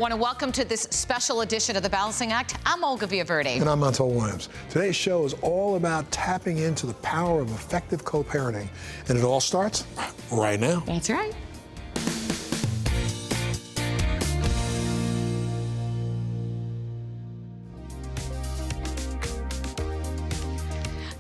everyone, and welcome to this special edition of the Balancing Act. I'm Olga Villaverde. And I'm Montel Williams. Today's show is all about tapping into the power of effective co-parenting. And it all starts right now. That's right.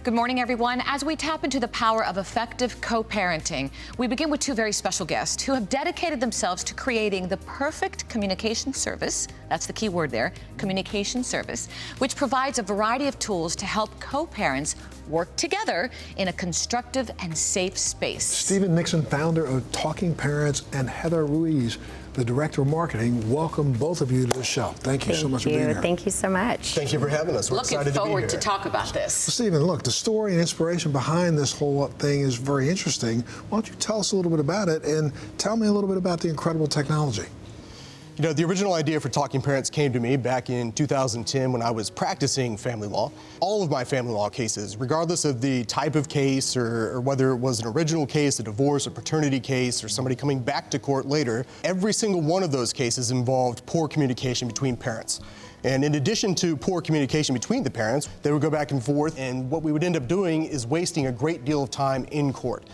Good morning, everyone. As we tap into the power of effective co-parenting, we begin with two very special guests who have dedicated themselves to creating the perfect communication service. That's the key word there, communication service, which provides a variety of tools to help co-parents work together in a constructive and safe space. Stephen Nixon, founder of Talking Parents, and Heather Ruiz, the Director of Marketing. Welcome, both of you, to the show. Thank you so much for being here. Thank you so much. Thank you for having us. We're excited to be here. Looking forward to talk about this. Stephen, look, the story and inspiration behind this whole thing is very interesting. Why don't you tell us a little bit about it and tell me a little bit about the incredible technology? You know, the original idea for Talking Parents came to me back in 2010 when I was practicing family law. All of my family law cases, regardless of the type of case or whether it was an original case, a divorce, a paternity case, or somebody coming back to court later, every single one of those cases involved poor communication between parents. And in addition to poor communication between the parents, they would go back and forth, and what we would end up doing is wasting a great deal of time in court,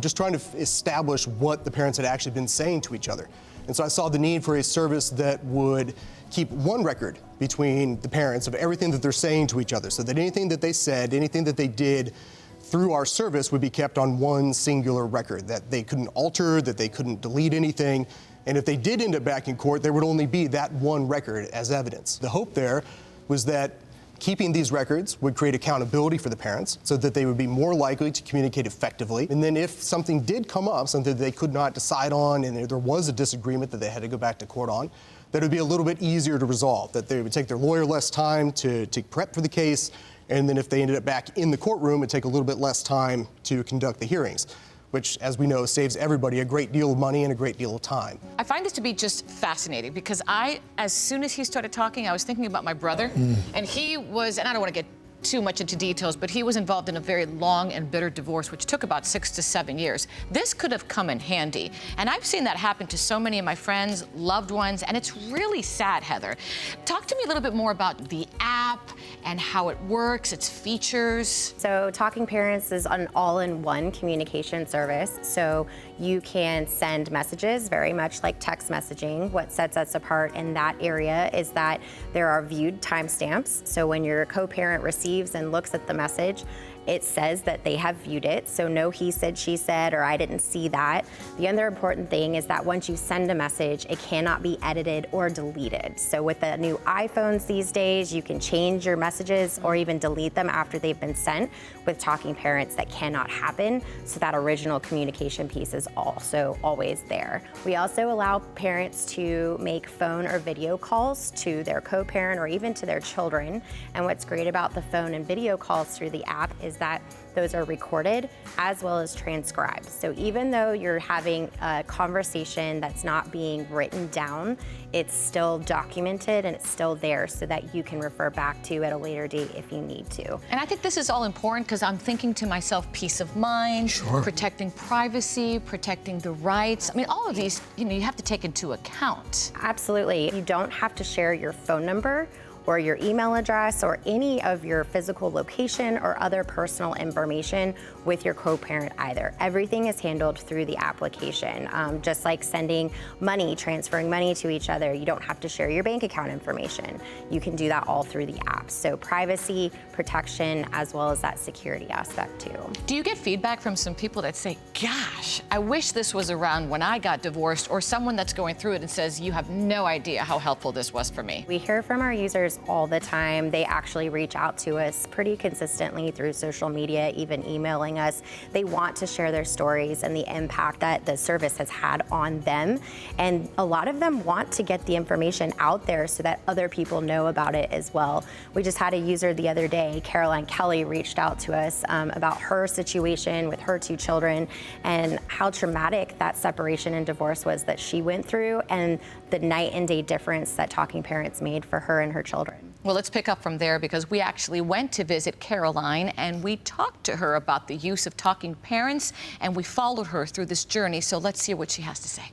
just trying to establish what the parents had actually been saying to each other. And so I saw the need for a service that would keep one record between the parents of everything that they're saying to each other, so that anything that they said, anything that they did through our service would be kept on one singular record, that they couldn't alter, that they couldn't delete anything. And if they did end up back in court, there would only be that one record as evidence. The hope there was that keeping these records would create accountability for the parents so that they would be more likely to communicate effectively. And then if something did come up, something that they could not decide on, and there was a disagreement that they had to go back to court on, that it would be a little bit easier to resolve, that they would take their lawyer less time to prep for the case, and then if they ended up back in the courtroom, it would take a little bit less time to conduct the hearings, which, as we know, saves everybody a great deal of money and a great deal of time. I find this to be just fascinating because as soon as he started talking, I was thinking about my brother, and he was, and I don't want to get too much into details, but he was involved in a very long and bitter divorce, which took about 6 to 7 years. This could have come in handy. And I've seen that happen to so many of my friends, loved ones, and it's really sad, Heather. Talk to me a little bit more about the app and how it works, its features. So Talking Parents is an all-in-one communication service. So you can send messages, very much like text messaging. What sets us apart in that area is that there are viewed timestamps. So when your co-parent receives and looks at the message, it says that they have viewed it. So no he said, she said, or I didn't see that. The other important thing is that once you send a message, it cannot be edited or deleted. So with the new iPhones these days, you can change your messages or even delete them after they've been sent. With Talking Parents, that cannot happen. So that original communication piece is also always there. We also allow parents to make phone or video calls to their co-parent or even to their children. And what's great about the phone and video calls through the app is that those are recorded as well as transcribed. So even though you're having a conversation that's not being written down, it's still documented and it's still there so that you can refer back to at a later date if you need to. And I think this is all important because I'm thinking to myself, peace of mind, protecting privacy, protecting the rights. I mean, all of these, you have to take into account. Absolutely. You don't have to share your phone number or your email address or any of your physical location or other personal information with your co-parent either. Everything is handled through the application. Just like sending money, transferring money to each other, you don't have to share your bank account information. You can do that all through the app. So privacy, protection, as well as that security aspect too. Do you get feedback from some people that say, gosh, I wish this was around when I got divorced, or someone that's going through it and says, you have no idea how helpful this was for me? We hear from our users all the time. They actually reach out to us pretty consistently through social media, even emailing us. They want to share their stories and the impact that the service has had on them. And a lot of them want to get the information out there so that other people know about it as well. We just had a user the other day, Caroline Kelly, reached out to us about her situation with her 2 children and how traumatic that separation and divorce was that she went through, and the night and day difference that Talking Parents made for her and her children. Well, let's pick up from there because we actually went to visit Caroline and we talked to her about the use of Talking Parents, and we followed her through this journey. So let's hear what she has to say.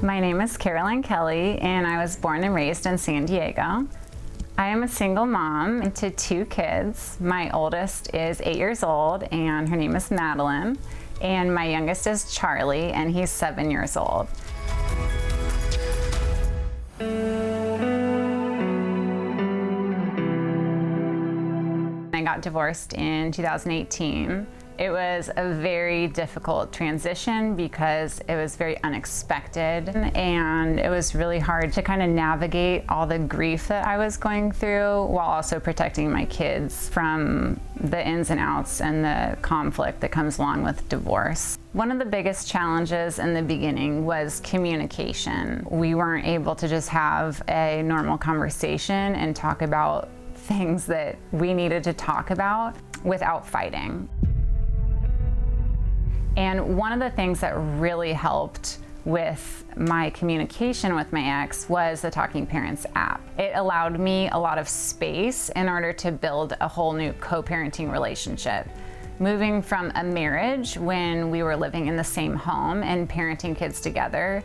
My name is Caroline Kelly, and I was born and raised in San Diego. I am a single mom to 2 kids. My oldest is 8 years old, and her name is Madeline. And my youngest is Charlie, and he's 7 years old. I got divorced in 2018. It was a very difficult transition because it was very unexpected, and it was really hard to kind of navigate all the grief that I was going through while also protecting my kids from the ins and outs and the conflict that comes along with divorce. One of the biggest challenges in the beginning was communication. We weren't able to just have a normal conversation and talk about things that we needed to talk about without fighting. And one of the things that really helped with my communication with my ex was the Talking Parents app. It allowed me a lot of space in order to build a whole new co-parenting relationship. Moving from a marriage when we were living in the same home and parenting kids together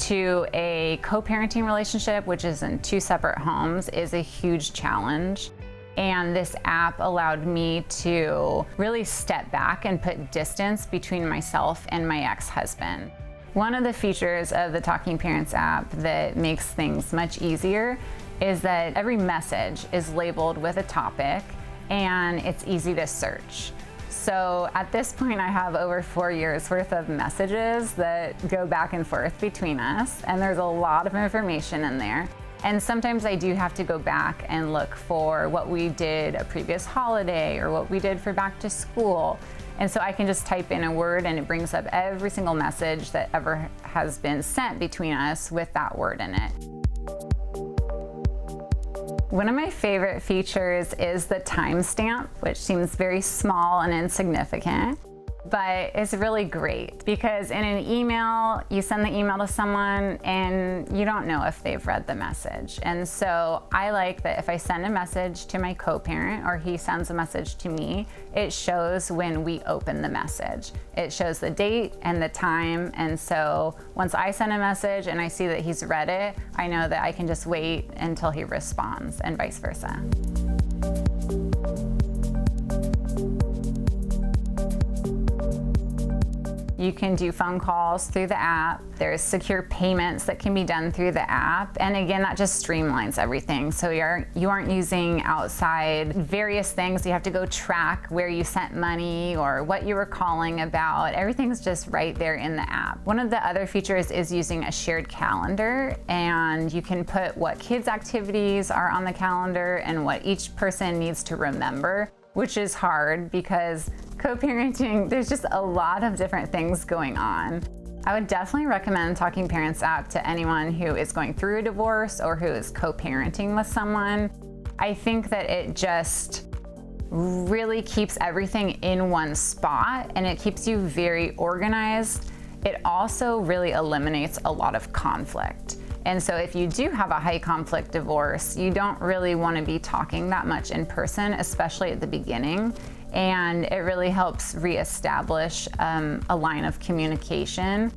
to a co-parenting relationship, which is in 2 separate homes, is a huge challenge. And this app allowed me to really step back and put distance between myself and my ex-husband. One of the features of the Talking Parents app that makes things much easier is that every message is labeled with a topic and it's easy to search. So at this point, I have over 4 years worth of messages that go back and forth between us, and there's a lot of information in there. And sometimes I do have to go back and look for what we did a previous holiday or what we did for back to school. And so I can just type in a word and it brings up every single message that ever has been sent between us with that word in it. One of my favorite features is the timestamp, which seems very small and insignificant, but it's really great because in an email, you send the email to someone and you don't know if they've read the message. And so I like that if I send a message to my co-parent or he sends a message to me, it shows when we open the message. It shows the date and the time. And so once I send a message and I see that he's read it, I know that I can just wait until he responds and vice versa. You can do phone calls through the app. There's secure payments that can be done through the app. And again, that just streamlines everything. So you aren't using outside various things. You have to go track where you sent money or what you were calling about. Everything's just right there in the app. One of the other features is using a shared calendar, and you can put what kids' activities are on the calendar and what each person needs to remember, which is hard because co-parenting, there's just a lot of different things going on. I would definitely recommend Talking Parents app to anyone who is going through a divorce or who is co-parenting with someone. I think that it just really keeps everything in one spot and it keeps you very organized. It also really eliminates a lot of conflict. And so if you do have a high conflict divorce, you don't really want to be talking that much in person, especially at the beginning. And it really helps reestablish a line of communication.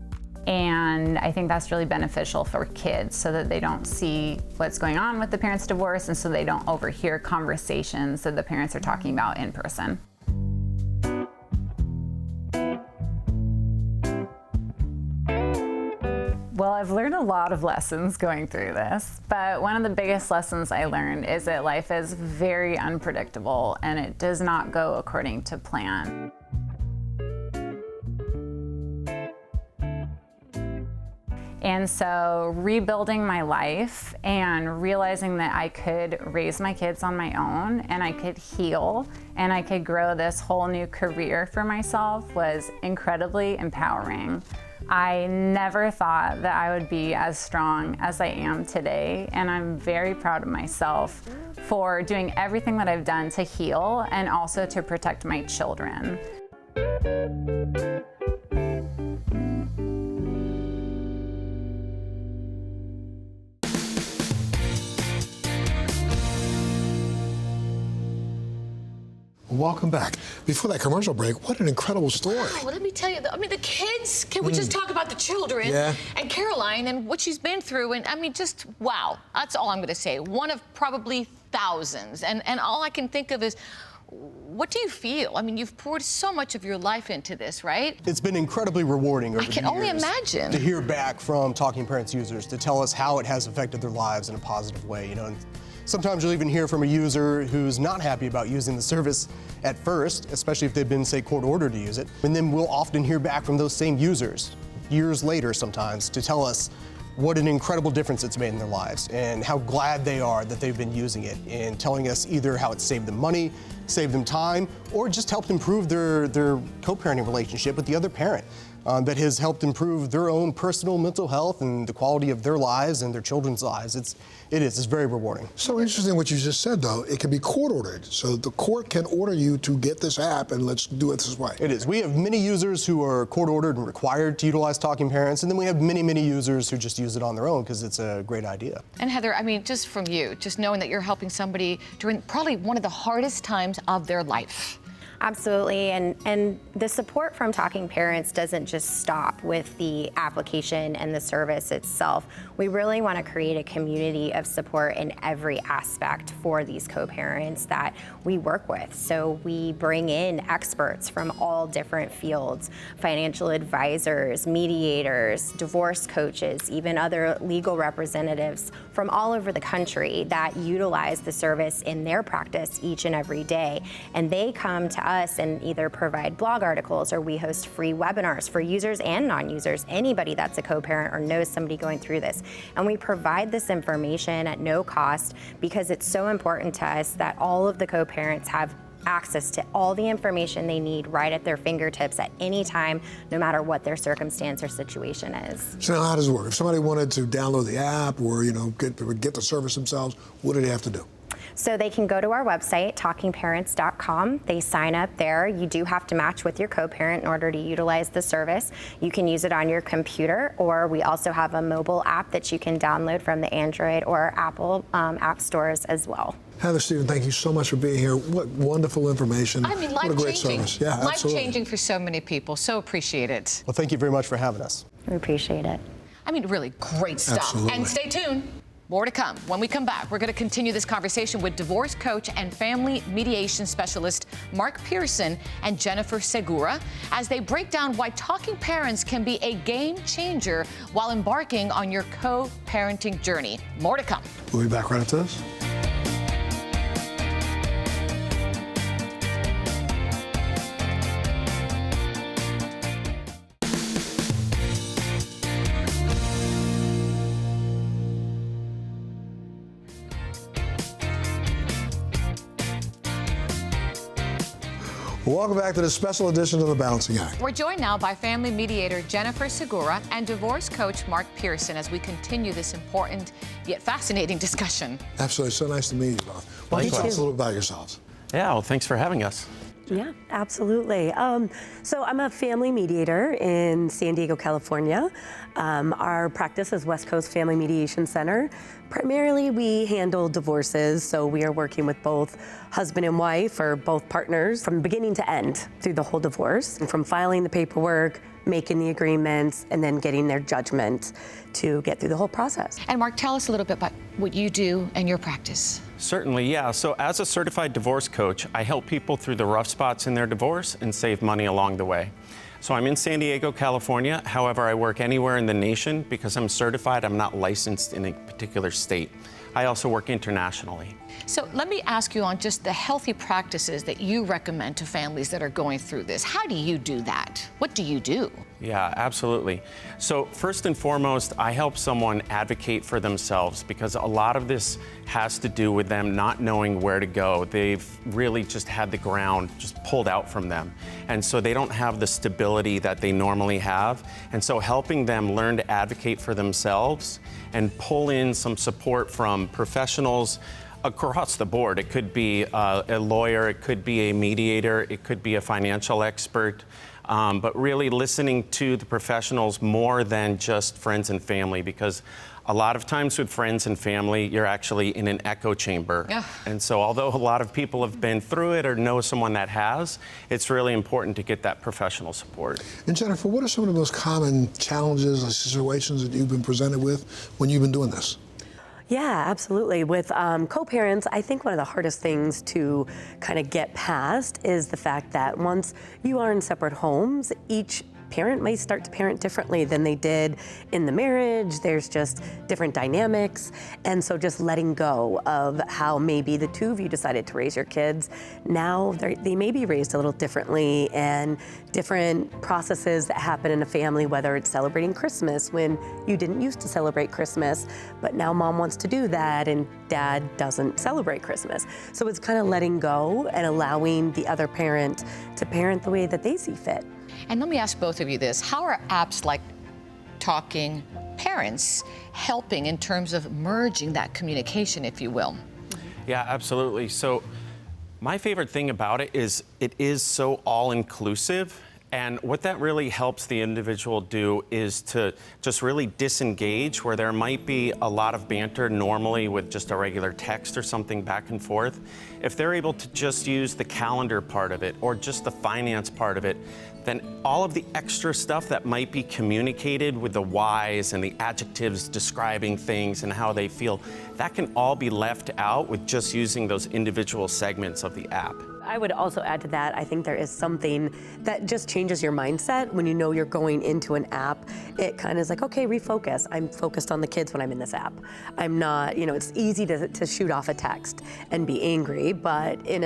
And I think that's really beneficial for kids so that they don't see what's going on with the parents' divorce and so they don't overhear conversations that the parents are talking about in person. Well, I've learned a lot of lessons going through this, but one of the biggest lessons I learned is that life is very unpredictable and it does not go according to plan. And so rebuilding my life and realizing that I could raise my kids on my own and I could heal and I could grow this whole new career for myself was incredibly empowering. I never thought that I would be as strong as I am today, and I'm very proud of myself for doing everything that I've done to heal and also to protect my children. welcome back. Before that commercial break, what an incredible story. Wow, well, let me tell you, I mean, the kids, can we just talk about the children? Yeah. And Caroline and what she's been through, and I mean, just wow, that's all I'm gonna say. One of probably thousands, and all I can think of is, what do you feel? I mean, you've poured so much of your life into this, right? It's been incredibly rewarding over the years. I can only imagine. To hear back from Talking Parents users to tell us how it has affected their lives in a positive way, you know. And sometimes you'll even hear from a user who's not happy about using the service at first, especially if they've been, say, court-ordered to use it. And then we'll often hear back from those same users years later sometimes to tell us what an incredible difference it's made in their lives and how glad they are that they've been using it, and telling us either how it saved them money, saved them time, or just helped improve their co-parenting relationship with the other parent. That has helped improve their own personal mental health and the quality of their lives and their children's lives. It's very rewarding. So interesting what you just said, though. It can be court-ordered. So the court can order you to get this app, and let's do it this way. It is. We have many users who are court-ordered and required to utilize Talking Parents, and then we have many, many users who just use it on their own because it's a great idea. And Heather, I mean, just from you, just knowing that you're helping somebody during probably one of the hardest times of their life. Absolutely, and the support from Talking Parents doesn't just stop with the application and the service itself. We really want to create a community of support in every aspect for these co-parents that we work with. So we bring in experts from all different fields, financial advisors, mediators, divorce coaches, even other legal representatives from all over the country that utilize the service in their practice each and every day. And they come to us and either provide blog articles, or we host free webinars for users and non-users, anybody that's a co-parent or knows somebody going through this. And we provide this information at no cost because it's so important to us that all of the co-parents have access to all the information they need right at their fingertips at any time, no matter what their circumstance or situation is. So now how does it work? If somebody wanted to download the app or get the service themselves, what do they have to do? So they can go to our website, TalkingParents.com. They sign up there. You do have to match with your co-parent in order to utilize the service. You can use it on your computer, or we also have a mobile app that you can download from the Android or Apple app stores as well. Heather, Stephen, thank you so much for being here. What wonderful information. I mean, what a great service. Yeah, absolutely. Life-changing for so many people. So appreciate it. Well, thank you very much for having us. We appreciate it. I mean, really great stuff. Absolutely. And stay tuned. More to come. When we come back, we're going to continue this conversation with divorce coach and family mediation specialist Mark Pearson and Jennifer Segura as they break down why Talking Parents can be a game changer while embarking on your co-parenting journey. More to come. We'll be back right after this. Welcome back to this special edition of The Balancing Act. We're joined now by family mediator Jennifer Segura and divorce coach Mark Pearson as we continue this important yet fascinating discussion. Absolutely. So nice to meet you both. Why don't you tell us a little about yourselves? Yeah, well, thanks for having us. Yeah, absolutely. So I'm a family mediator in San Diego, California. Our practice is West Coast Family Mediation Center. Primarily, we handle divorces, so we are working with both husband and wife or both partners from beginning to end through the whole divorce, and from filing the paperwork, making the agreements, and then getting their judgment to get through the whole process. And Mark, tell us a little bit about what you do and your practice. Certainly, yeah. So as a certified divorce coach, I help people through the rough spots in their divorce and save money along the way. So I'm in San Diego, California. However, I work anywhere in the nation because I'm certified. I'm not licensed in a particular state. I also work internationally. So let me ask you on just the healthy practices that you recommend to families that are going through this. How do you do that? What do you do? Yeah, absolutely. So first and foremost, I help someone advocate for themselves because a lot of this has to do with them not knowing where to go. They've really just had the ground just pulled out from them. And so they don't have the stability that they normally have. And so helping them learn to advocate for themselves and pull in some support from professionals across the board. It could be a lawyer, it could be a mediator, it could be a financial expert. but really listening to the professionals more than just friends and family, because a lot of times with friends and family, you're actually in an echo chamber. Yeah. And so although a lot of people have been through it or know someone that has, it's really important to get that professional support. And Jennifer, what are some of the most common challenges or situations that you've been presented with when you've been doing this? Yeah, absolutely. With co-parents, I think one of the hardest things to kind of get past is the fact that once you are in separate homes, each parent may start to parent differently than they did in the marriage. There's just different dynamics. And so just letting go of how maybe the two of you decided to raise your kids, now they may be raised a little differently, and different processes that happen in a family, whether it's celebrating Christmas when you didn't used to celebrate Christmas, but now mom wants to do that and dad doesn't celebrate Christmas. So it's kind of letting go and allowing the other parent to parent the way that they see fit. And let me ask both of you this. How are apps like Talking Parents helping in terms of merging that communication, if you will? Yeah, absolutely. So my favorite thing about it is so all-inclusive. And what that really helps the individual do is to just really disengage where there might be a lot of banter normally with just a regular text or something back and forth. If they're able to just use the calendar part of it or just the finance part of it, then all of the extra stuff that might be communicated with the whys and the adjectives describing things and how they feel, that can all be left out with just using those individual segments of the app. I would also add to that, I think there is something that just changes your mindset when you know you're going into an app. It kind of is like, okay, refocus. I'm focused on the kids when I'm in this app. I'm not, it's easy to shoot off a text and be angry, but in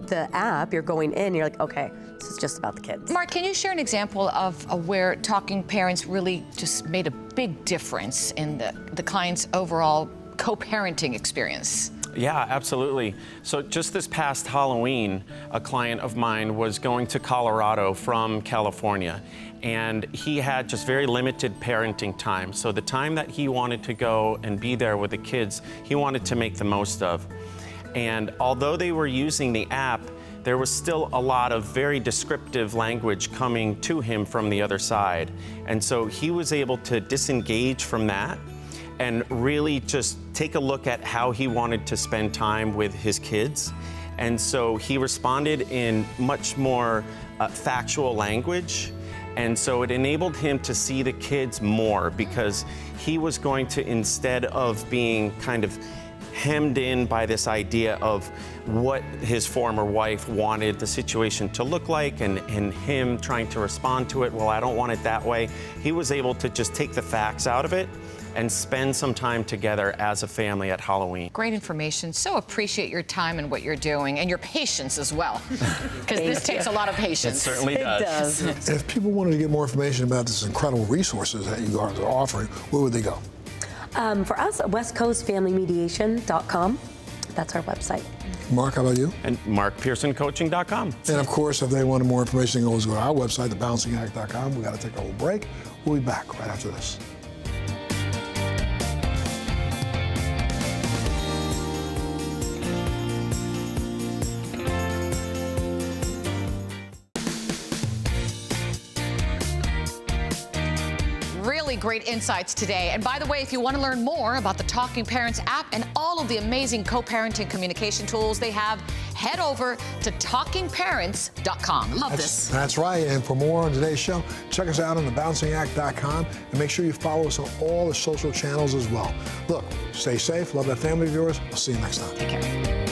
the app, you're going in, you're like, okay, this is just about the kids. Mark, can you share an example of where Talking Parents really just made a big difference in the client's overall co-parenting experience? Yeah, absolutely. So just this past Halloween, a client of mine was going to Colorado from California, and he had just very limited parenting time. So the time that he wanted to go and be there with the kids, he wanted to make the most of. And although they were using the app, there was still a lot of very descriptive language coming to him from the other side. And so he was able to disengage from that and really just take a look at how he wanted to spend time with his kids. And so he responded in much more factual language. And so it enabled him to see the kids more, because he was going to, instead of being kind of hemmed in by this idea of what his former wife wanted the situation to look like and him trying to respond to it, well, I don't want it that way, he was able to just take the facts out of it and spend some time together as a family at Halloween. Great information. So appreciate your time and what you're doing, and your patience as well, because this takes a lot of patience. It certainly does. It does. If people wanted to get more information about this incredible resources that you guys are offering, where would they go? For us, westcoastfamilymediation.com. That's our website. Mark, how about you? And markpearsoncoaching.com. And of course, if they wanted more information, they can always go to our website, thebalancingact.com. We got to take a little break. We'll be back right after this. Really great insights today. And by the way, if you want to learn more about the Talking Parents app and all of the amazing co-parenting communication tools they have, head over to TalkingParents.com. Love this. That's right. And for more on today's show, check us out on thebalancingact.com, and make sure you follow us on all the social channels as well. Look, stay safe, love that family of yours. We'll see you next time. Take care.